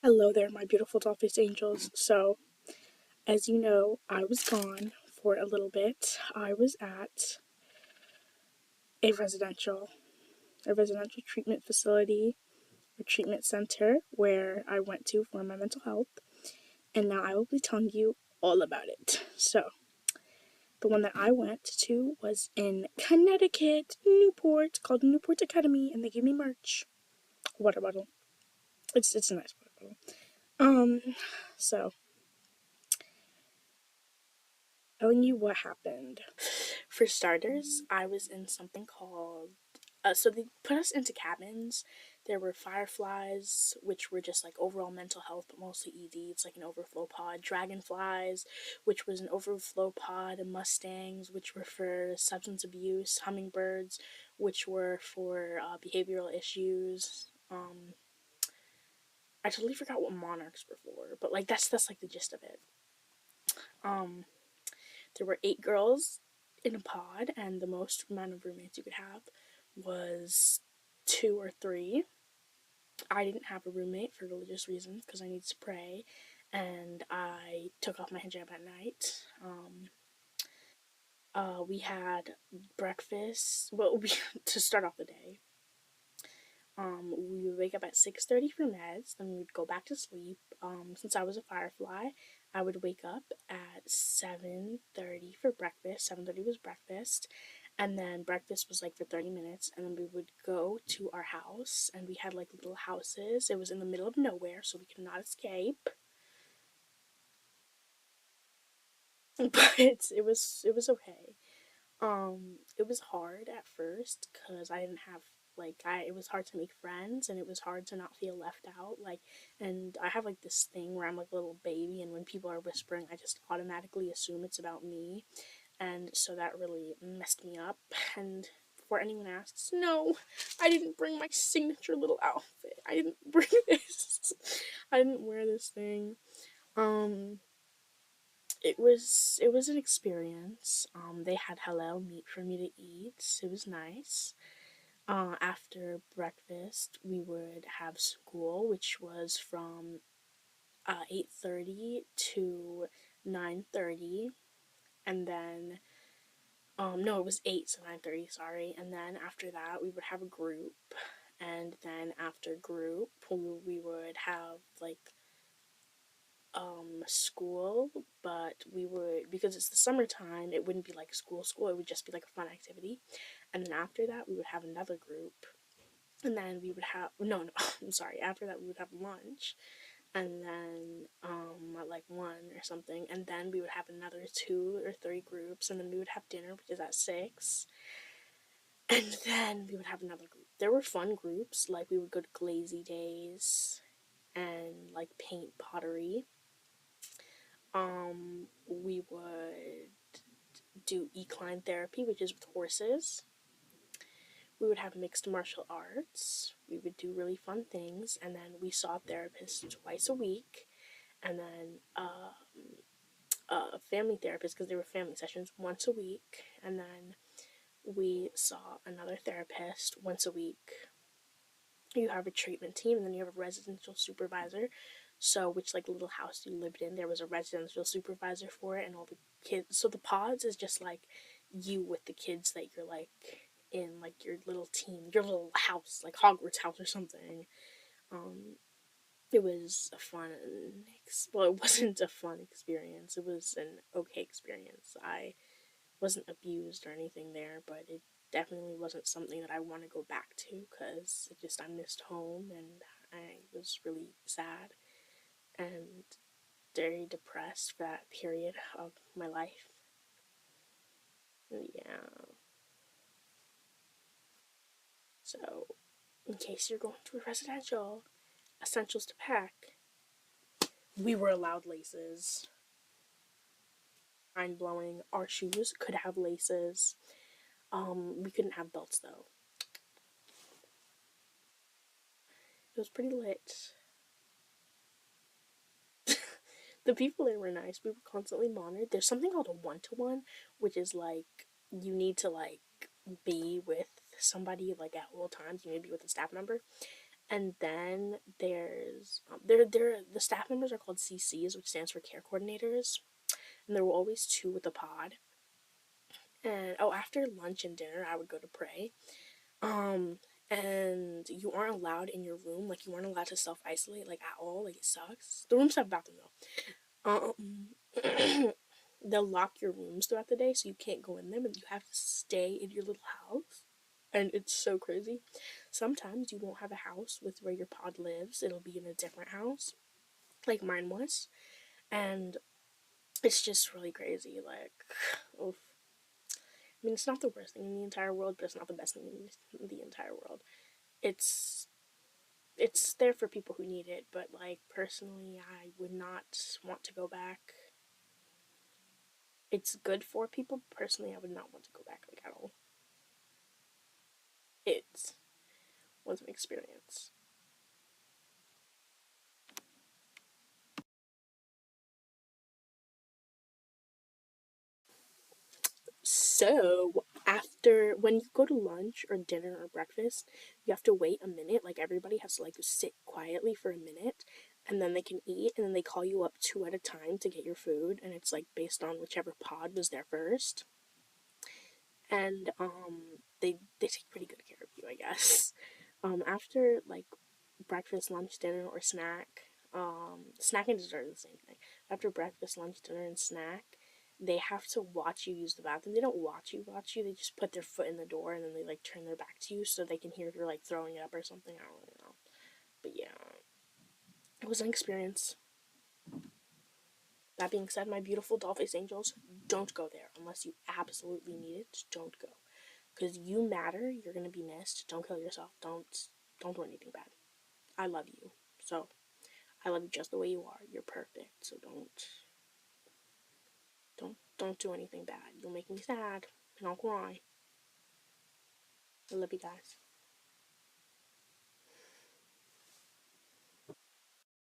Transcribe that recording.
Hello there, my beautiful doll-faced angels. So, as you know, I was gone for a little bit. I was at a residential treatment facility or treatment center where I went to for my mental health, and now I will be telling you all about it. So, the one that I went to was in Connecticut, Newport, called Newport Academy, and they gave me merch. Water bottle. It's a nice water bottle. So telling you what happened. For starters, I was in something called so they put us into cabins. There were fireflies, which were just like overall mental health, but mostly ED. It's like an overflow pod. Dragonflies, which was an overflow pod. And mustangs, which were for substance abuse. Hummingbirds, which were for behavioral issues. I totally forgot what monarchs were for, but like that's like the gist of it. Um, there were 8 girls in a pod, and the most amount of roommates you could have was 2 or 3. I didn't have a roommate for religious reasons because I needed to pray, and I took off my hijab at night. We had breakfast. Well, to start off the day, we would wake up at 6:30 for meds. Then we would go back to sleep. Since I was a firefly, I would wake up at 7:30 for breakfast. 7:30 was breakfast, and then breakfast was like for 30 minutes, and then we would go to our house, and we had like little houses. It was in the middle of nowhere, so we could not escape. But it was okay. It was hard at first because I didn't have it was hard to make friends, and it was hard to not feel left out. And I have like this thing where I'm like a little baby, and when people are whispering, I just automatically assume it's about me, and so that really messed me up. And before anyone asks, no, I didn't bring my signature little outfit. I didn't bring this. I didn't wear this thing. Um, it was an experience. They had halal meat for me to eat. It was nice. After breakfast, we would have school, which was from 8:30 to 9:30, and then no, it was 8 to 9:30. Sorry, and then after that, we would have a group, and then after group, we would have like school, but we would, because it's the summertime, it wouldn't be like school, it would just be like a fun activity. And then after that, we would have another group, and then we would have no, I'm sorry, after that we would have lunch, and then at like 1 or something, and then we would have another 2 or 3 groups, and then we would have dinner, which is at 6, and then we would have another group. There were fun groups, like we would go to glazy days and like paint pottery. We would do equine therapy, which is with horses. We would have mixed martial arts. We would do really fun things, and then we saw therapists twice a week, and then a family therapist, because there were family sessions, once a week, and then we saw another therapist once a week. You have a treatment team, and then you have a residential supervisor. So which like little house you lived in, there was a residential supervisor for it, and all the kids. So the pods is just like you with the kids that you're like in like your little team, your little house, like Hogwarts house or something. Um, it was a fun, well, it wasn't a fun experience. It was an okay experience. I wasn't abused or anything there, but it definitely wasn't something that I want to go back to because I missed home, and I was really sad and very depressed for that period of my life. Yeah. So, in case you're going to a residential, essentials to pack. We were allowed laces. Mind blowing. Our shoes could have laces. We couldn't have belts though. It was pretty lit. The people there were nice. We were constantly monitored. There's something called a 1-to-1, which is like you need to like be with somebody like at all times. You need to be with a staff member, And then there's the staff members are called CCs, which stands for care coordinators, and there were always two with the pod. And oh, after lunch and dinner, I would go to pray. Um, and you aren't allowed in your room, like you weren't allowed to self isolate like at all. Like it sucks. The rooms have a bathroom though. They'll lock your rooms throughout the day, so you can't go in them, and you have to stay in your little house. And it's so crazy. Sometimes you won't have a house with where your pod lives. It'll be in a different house, like mine was, and it's just really crazy. Like, oof. I mean, it's not the worst thing in the entire world, but it's not the best thing in the entire world. It's it's there for people who need it, but like personally, I would not want to go back. It's good for people. Personally, I would not want to go back like at all. It was an experience. So after when you go to lunch or dinner or breakfast, you have to wait a minute. Like everybody has to like sit quietly for a minute, and then they can eat, and then they call you up two at a time to get your food, and it's like based on whichever pod was there first. And they take pretty good care of you, I guess. After like breakfast, lunch, dinner, or snack, snack and dessert are the same thing. After breakfast, lunch, dinner, and snack, they have to watch you use the bathroom. They don't watch you. They just put their foot in the door and then they like turn their back to you so they can hear if you're like throwing it up or something. I don't really know, but yeah, it was an experience. That being said, my beautiful Dollface Angels, don't go there unless you absolutely need it. Don't go because you matter. You're gonna be missed. Don't kill yourself. Don't do anything bad. I love you. So I love you just the way you are. You're perfect. So don't do anything bad. You'll make me sad and I'll cry. I love you guys.